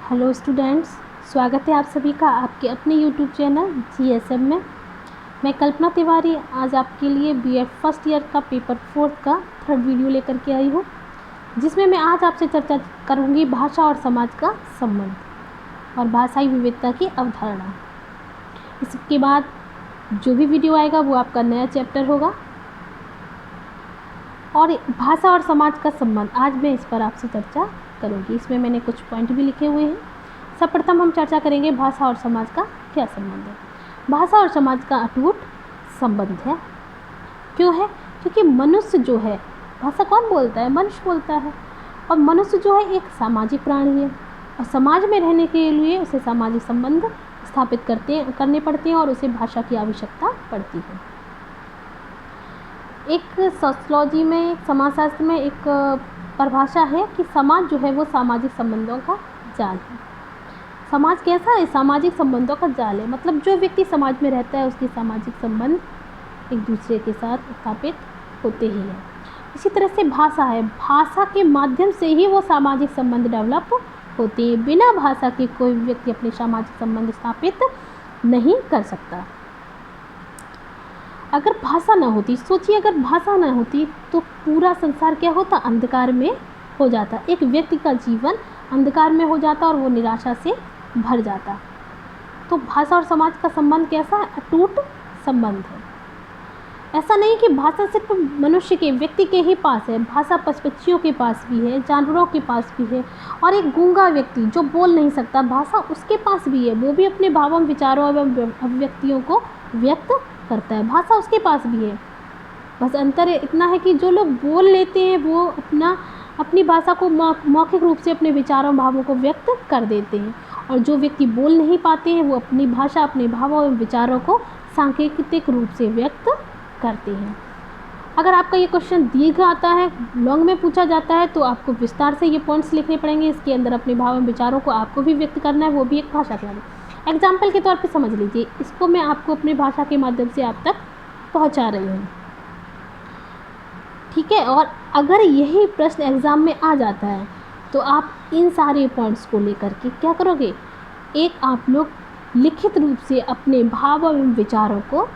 Hello students, स्वागत है आप सभी का आपके अपने यूट्यूब चैनल जीएसएम में। मैं कल्पना तिवारी आज आपके लिए बीएड फर्स्ट ईयर का पेपर 4 का थर्ड वीडियो लेकर के आई हूँ, जिसमें मैं आज आपसे चर्चा करूँगी भाषा और समाज का संबंध और भाषाई विविधता की अवधारणा। इसके बाद जो भी वीडियो आएगा वो आपका नया चैप्टर होगा और भाषा और समाज का संबंध आज मैं इस पर आपसे चर्चा करूँगी। इसमें मैंने कुछ पॉइंट भी लिखे हुए हैं। सर्वप्रथम हम चर्चा करेंगे भाषा और समाज का क्या संबंध है। भाषा और समाज का अटूट संबंध है। क्यों है? क्योंकि मनुष्य जो है, भाषा कौन बोलता है? मनुष्य बोलता है। और मनुष्य जो है एक सामाजिक प्राणी है और समाज में रहने के लिए उसे सामाजिक संबंध स्थापित करने पड़ते हैं और उसे भाषा की आवश्यकता पड़ती है। एक सोशियोलॉजी में, समाजशास्त्र में एक परिभाषा है कि समाज जो है वो सामाजिक संबंधों का जाल है। समाज कैसा है? सामाजिक संबंधों का जाल है। मतलब जो व्यक्ति समाज में रहता है उसके सामाजिक संबंध एक दूसरे के साथ स्थापित होते ही हैं। इसी तरह से भाषा है। भाषा के माध्यम से ही वो सामाजिक संबंध डेवलप होते हैं। बिना भाषा के कोई व्यक्ति अपने सामाजिक संबंध स्थापित नहीं कर सकता। अगर भाषा ना होती, सोचिए अगर भाषा ना होती तो पूरा संसार क्या होता? अंधकार में हो जाता। एक व्यक्ति का जीवन अंधकार में हो जाता और वो निराशा से भर जाता। तो भाषा और समाज का संबंध कैसा है? अटूट संबंध है। ऐसा नहीं कि भाषा सिर्फ मनुष्य के, व्यक्ति के ही पास है। भाषा पशु-पक्षियों के पास भी है, जानवरों के पास भी है। और एक गूंगा व्यक्ति जो बोल नहीं सकता, भाषा उसके पास भी है। वो भी अपने भावों, विचारों एवं अभिव्यक्तियों को व्यक्त करता है। भाषा उसके पास भी है। बस अंतर इतना है कि जो लोग बोल लेते हैं वो अपनी भाषा को मौखिक रूप से अपने विचारों, भावों को व्यक्त कर देते हैं, और जो व्यक्ति बोल नहीं पाते हैं वो अपनी भाषा, अपने भावों एवं विचारों को सांकेतिक रूप से व्यक्त करते हैं। अगर आपका ये क्वेश्चन दीर्घ आता है, लॉन्ग में पूछा जाता है, तो आपको विस्तार से ये पॉइंट्स लिखने पड़ेंगे। इसके अंदर अपने भाव एवं विचारों को आपको भी व्यक्त करना है, वो भी एक भाषा के अंदर। एग्जाम्पल के तौर पे समझ लीजिए, इसको मैं आपको अपनी भाषा के माध्यम से आप तक पहुंचा रही हूँ, ठीक है। और अगर यही प्रश्न एग्ज़ाम में आ जाता है तो आप इन सारे पॉइंट्स को लेकर के क्या करोगे? एक आप लोग लिखित रूप से अपने भाव एवं विचारों को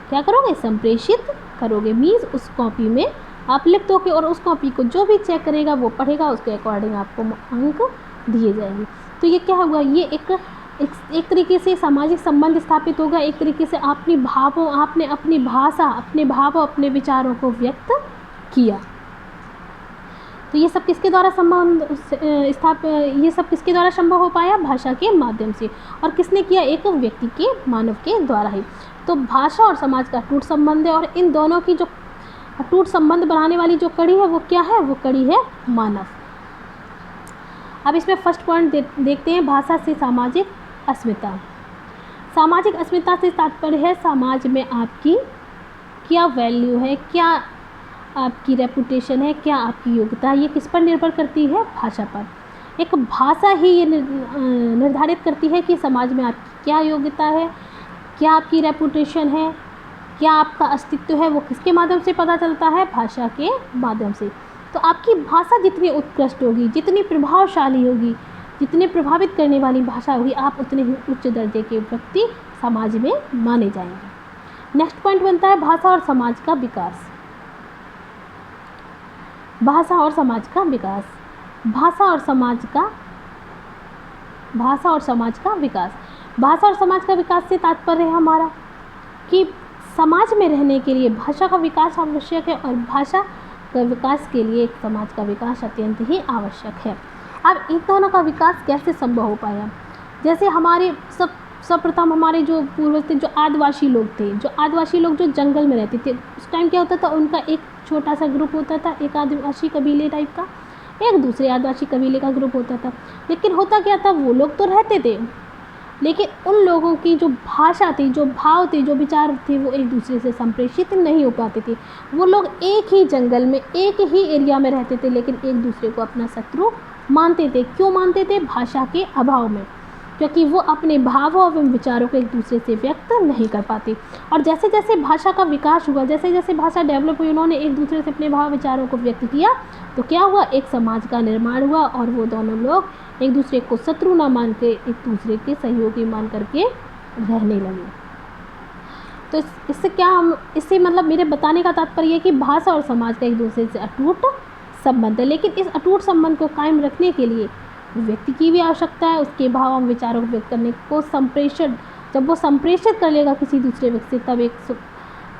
क्या करोगे? संप्रेषित करोगे। मीन्स उस कॉपी में आप लिख दोगे और उस कॉपी को जो भी चेक करेगा वो पढ़ेगा, उसके अकॉर्डिंग आपको अंक दिए जाएंगे। तो ये क्या हुआ? ये एक तरीके से सामाजिक संबंध स्थापित होगा। एक तरीके से आपने अपनी भाषा, अपने भावों, अपने विचारों को व्यक्त किया। तो ये सब किसके द्वारा किसके द्वारा संभव हो पाया? भाषा के माध्यम से। और किसने किया? एक व्यक्ति के, मानव के द्वारा ही। तो भाषा और समाज का अटूट संबंध है, और इन दोनों की जो अटूट संबंध बनाने वाली जो कड़ी है वो क्या है? वो कड़ी है मानव। अब इसमें फर्स्ट पॉइंट देखते हैं, भाषा से सामाजिक अस्मिता। सामाजिक अस्मिता से तात्पर्य है समाज में आपकी क्या वैल्यू है, क्या आपकी रेपुटेशन है, क्या आपकी योग्यता है। ये किस पर निर्भर करती है? भाषा पर। एक भाषा ही ये निर्धारित करती है कि समाज में आपकी क्या योग्यता है, क्या आपकी रेपुटेशन है, क्या आपका अस्तित्व है। वो किसके माध्यम से पता चलता है? भाषा के माध्यम से। तो आपकी भाषा जितनी उत्कृष्ट होगी, जितनी प्रभावशाली होगी, जितने प्रभावित करने वाली भाषा होगी, आप उतने ही उच्च दर्जे के व्यक्ति समाज में माने जाएंगे। नेक्स्ट पॉइंट बनता है भाषा और समाज का विकास। भाषा और समाज का विकास। भाषा और समाज का विकास। भाषा और समाज का विकास से तात्पर्य है हमारा कि समाज में रहने के लिए भाषा का विकास आवश्यक है, और भाषा का विकास के लिए समाज का विकास अत्यंत ही आवश्यक है। अब इन दोनों का विकास कैसे संभव हो पाया? जैसे हमारे सर्वप्रथम हमारे जो पूर्वज थे, जो आदिवासी लोग जो जंगल में रहते थे, उस टाइम क्या होता था? उनका एक छोटा सा ग्रुप होता था, एक आदिवासी कबीले टाइप का, एक दूसरे आदिवासी कबीले का ग्रुप होता था। लेकिन होता क्या था? वो लोग तो रहते थे, लेकिन उन लोगों की जो भाषा थी, जो भाव थे, जो विचार थे, वो एक दूसरे से संप्रेषित नहीं हो पाते थे। वो लोग एक ही जंगल में, एक ही एरिया में रहते थे, लेकिन एक दूसरे को अपना शत्रु मानते थे। क्यों मानते थे? भाषा के अभाव में। क्योंकि वो अपने भावों एवं विचारों को एक दूसरे से व्यक्त नहीं कर पाते। और जैसे जैसे भाषा का विकास हुआ, जैसे जैसे भाषा डेवलप हुई, उन्होंने एक दूसरे से अपने भाव विचारों को व्यक्त किया, तो क्या हुआ, एक समाज का निर्माण हुआ और वो दोनों लोग एक दूसरे को शत्रु ना मान के एक दूसरे के सहयोगी मान करके रहने लगे। तो इससे क्या हम इससे मतलब मेरे बताने का तात्पर्य है कि भाषा और समाज का एक दूसरे से अटूट संबंध है, लेकिन इस अटूट संबंध को कायम रखने के लिए व्यक्ति की भी आवश्यकता है, उसके भाव और विचारों को व्यक्त करने को संप्रेषण, जब वो संप्रेषित कर लेगा किसी दूसरे व्यक्ति से, तब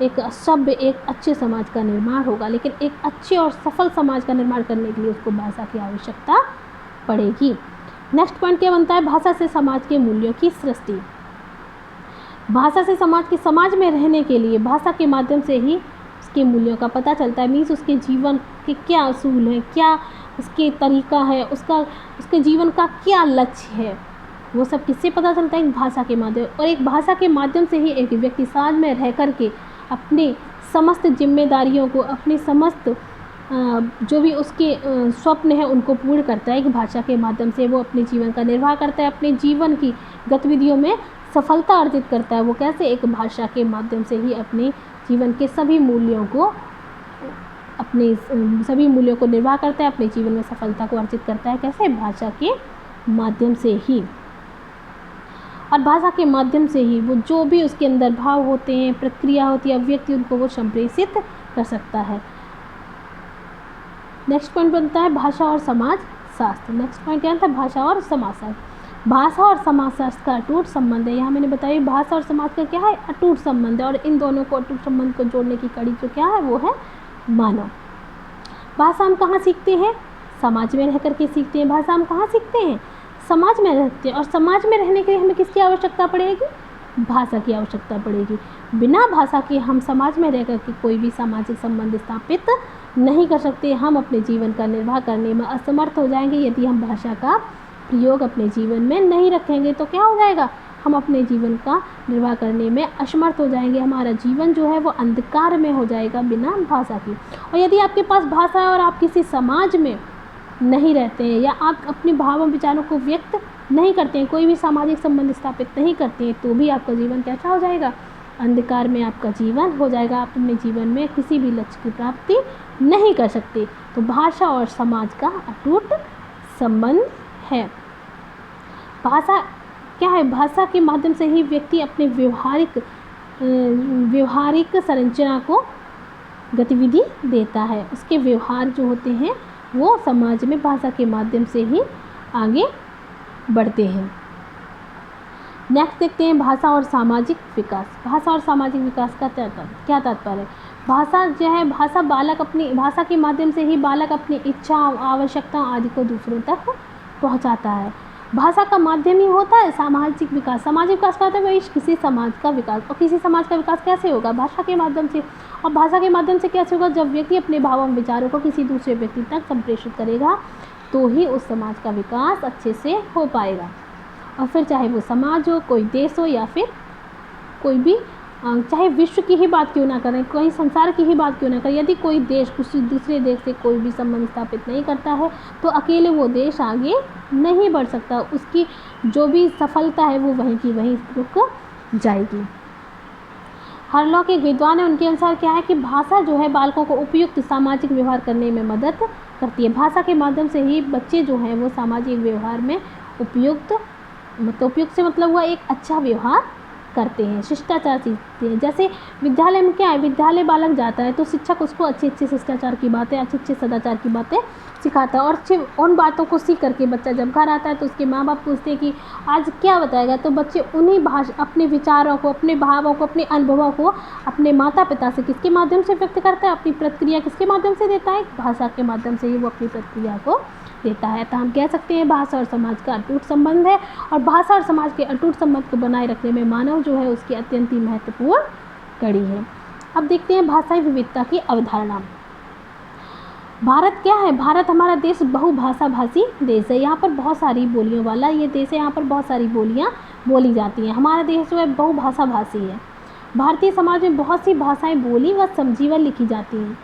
एक सभ्य एक अच्छे समाज का निर्माण होगा। लेकिन एक अच्छे और सफल समाज का निर्माण करने के लिए उसको भाषा की आवश्यकता पड़ेगी। नेक्स्ट पॉइंट क्या बनता है, भाषा से समाज के मूल्यों की सृष्टि। भाषा से समाज में रहने के लिए भाषा के माध्यम से ही उसके मूल्यों का पता चलता है। मीन्स उसके जीवन के क्या असूल हैं, क्या उसके तरीका है, उसके जीवन का क्या लक्ष्य है, वो सब किससे पता चलता है, एक भाषा के माध्यम। और एक भाषा के माध्यम से ही एक व्यक्ति समाज में रह कर के अपने समस्त जिम्मेदारियों को, अपने समस्त जो भी उसके स्वप्न हैं उनको पूर्ण करता है। एक भाषा के माध्यम से वो अपने जीवन का निर्वाह करता है, अपने जीवन की गतिविधियों में सफलता अर्जित करता है। वो कैसे, एक भाषा के माध्यम से ही अपने जीवन के सभी मूल्यों को निर्वाह करता है, अपने जीवन में सफलता को अर्जित करता है। कैसे, भाषा के माध्यम से ही। और भाषा के माध्यम से ही वो जो भी उसके अंदर भाव होते हैं, प्रक्रिया होती है, व्यक्ति उनको वो संप्रेषित कर सकता है। नेक्स्ट पॉइंट बनता है भाषा और समाज शास्त्र। नेक्स्ट पॉइंट क्या था, भाषा और समाज शास्त्र। भाषा और समाज शास्त्र का अटूट संबंध है। यहाँ मैंने बताया भाषा और समाज का क्या है, अटूट संबंध है। और इन दोनों को अटूट संबंध को जोड़ने की कड़ी जो क्या है वो है मानव। भाषा हम कहाँ सीखते हैं, समाज में रह करके सीखते हैं। भाषा हम कहाँ सीखते हैं, समाज में रहते हैं। और समाज में रहने के लिए हमें किसकी आवश्यकता पड़ेगी, भाषा की आवश्यकता पड़ेगी। बिना भाषा के हम समाज में रह करके कोई भी सामाजिक संबंध स्थापित नहीं कर सकते। हम अपने जीवन का निर्वाह करने में असमर्थ हो जाएंगे यदि हम भाषा का प्रयोग अपने जीवन में नहीं रखेंगे। तो क्या हो जाएगा, हम अपने जीवन का निर्वाह करने में असमर्थ हो जाएंगे। हमारा जीवन जो है वो अंधकार में हो जाएगा बिना भाषा की। और यदि आपके पास भाषा है और आप किसी समाज में नहीं रहते हैं या आप अपने भावों विचारों को व्यक्त नहीं करते हैं, कोई भी सामाजिक संबंध स्थापित नहीं करते हैं, तो भी आपका जीवन कैसा हो जाएगा, अंधकार में आपका जीवन हो जाएगा। आप अपने जीवन में किसी भी लक्ष्य की प्राप्ति नहीं कर सकते। तो भाषा और समाज का अटूट संबंध है। भाषा क्या है, भाषा के माध्यम से ही व्यक्ति अपने व्यवहारिक संरचना को गतिविधि देता है। उसके व्यवहार जो होते हैं वो समाज में भाषा के माध्यम से ही आगे बढ़ते हैं। नेक्स्ट देखते हैं भाषा और सामाजिक विकास। भाषा और सामाजिक विकास का क्या तात्पर्य है। भाषा जो है, भाषा के माध्यम से ही बालक अपनी इच्छा, आवश्यकता आदि को दूसरों तक पहुंचाता है। भाषा का माध्यम ही होता है सामाजिक विकास। सामाजिक विकास का होता है किसी समाज का विकास। और किसी समाज का विकास कैसे होगा, भाषा के माध्यम से। और भाषा के माध्यम से कैसे होगा, जब व्यक्ति अपने भावों विचारों को किसी दूसरे व्यक्ति तक संप्रेषित करेगा तो ही उस समाज का विकास अच्छे से हो पाएगा। और फिर चाहे वो समाज हो, कोई देश हो, या फिर कोई भी, चाहे विश्व की ही बात क्यों ना करें, कोई संसार की ही बात क्यों ना करें, यदि कोई देश किसी दूसरे देश से कोई भी संबंध स्थापित नहीं करता है तो अकेले वो देश आगे नहीं बढ़ सकता। उसकी जो भी सफलता है वो वहीं की वहीं रुक जाएगी। हार्लॉक एक विद्वान है, उनके अनुसार क्या है कि भाषा जो है बालकों को उपयुक्त सामाजिक व्यवहार करने में मदद करती है। भाषा के माध्यम से ही बच्चे जो हैं वो सामाजिक व्यवहार में उपयुक्त से मतलब हुआ एक अच्छा व्यवहार करते हैं, शिष्टाचार सीखते हैं। जैसे विद्यालय में क्या है, विद्यालय बालक जाता है तो शिक्षक उसको अच्छे शिष्टाचार की बातें, अच्छे सदाचार की बातें सिखाता है। और सिर्फ उन बातों को सीख करके बच्चा जब घर आता है तो उसके माँ बाप पूछते हैं कि आज क्या बताएगा, तो बच्चे उन्हीं अपने विचारों को, अपने भावों को, अपने अनुभवों को अपने माता पिता से किसके माध्यम से व्यक्त करता है, अपनी प्रतिक्रिया किसके माध्यम से देता है, भाषा के माध्यम से ही वो अपनी प्रतिक्रिया को देता है। तो हम कह सकते हैं भाषा और समाज का अटूट संबंध है। और भाषा और समाज के अटूट संबंध को बनाए रखने में मानव जो है उसकी अत्यंत ही महत्वपूर्ण कड़ी है। अब देखते हैं भाषाई विविधता की अवधारणा। भारत क्या है, भारत हमारा देश बहुभाषा भाषी देश है। यहाँ पर बहुत सारी बोलियों वाला ये देश है, यहाँ पर बहुत सारी बोलियाँ बोली जाती हैं। हमारा देश जो है बहुभाषा भाषी है। भारतीय समाज में बहुत सी भाषाएं बोली व समझी व लिखी जाती हैं।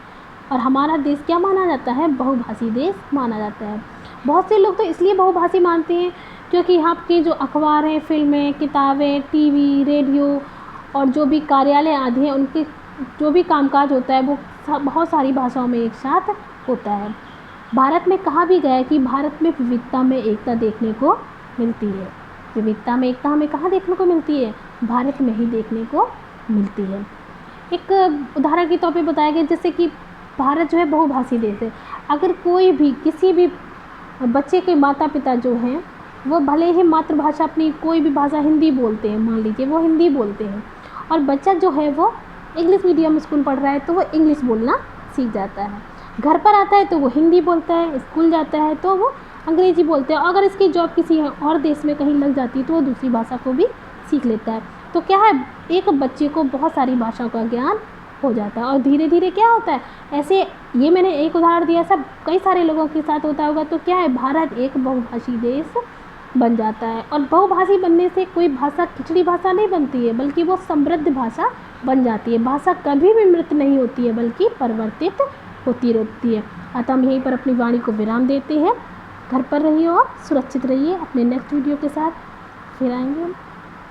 और हमारा देश क्या माना जाता है, बहुभाषी देश माना जाता है। बहुत से लोग तो इसलिए बहुभाषी मानते हैं क्योंकि यहाँ की जो अखबार हैं, फिल्में, किताबें, टीवी, रेडियो और जो भी कार्यालय आदि हैं, उनके जो भी कामकाज होता है वो बहुत सारी भाषाओं में एक साथ होता है। भारत में कहा भी गया है कि भारत में विविधता में एकता देखने को मिलती है। विविधता में एकता हमें कहाँ देखने को मिलती है? भारत में ही देखने को मिलती है। एक उदाहरण के तौर पे बताया गया, जैसे कि भारत जो है बहुभाषी देश है। अगर कोई भी किसी भी बच्चे के माता पिता जो हैं वो भले ही मातृभाषा अपनी कोई भी भाषा हिंदी बोलते हैं, मान लीजिए वो हिंदी बोलते हैं, और बच्चा जो है वो इंग्लिश मीडियम स्कूल पढ़ रहा है तो वो इंग्लिश बोलना सीख जाता है। घर पर आता है तो वो हिंदी बोलता है, स्कूल जाता है तो वो अंग्रेज़ी बोलते हैं। अगर इसकी जॉब किसी और देश में कहीं लग जाती है तो वो दूसरी भाषा को भी सीख लेता है। तो क्या है, एक बच्चे को बहुत सारी भाषाओं का ज्ञान हो जाता है और धीरे धीरे क्या होता है, ऐसे ये मैंने एक उदाहरण दिया, सब कई सारे लोगों के साथ होता होगा। तो क्या है, भारत एक बहुभाषी देश बन जाता है। और बहुभाषी बनने से कोई भाषा खिचड़ी भाषा नहीं बनती है, बल्कि वो समृद्ध भाषा बन जाती है। भाषा कभी भी मृत नहीं होती है, बल्कि परिवर्तित होती रहती है। अतः हम यहीं पर अपनी वाणी को विराम देते हैं। घर पर रहिए और सुरक्षित रहिए। अपने नेक्स्ट वीडियो के साथ फिर आएंगे हम।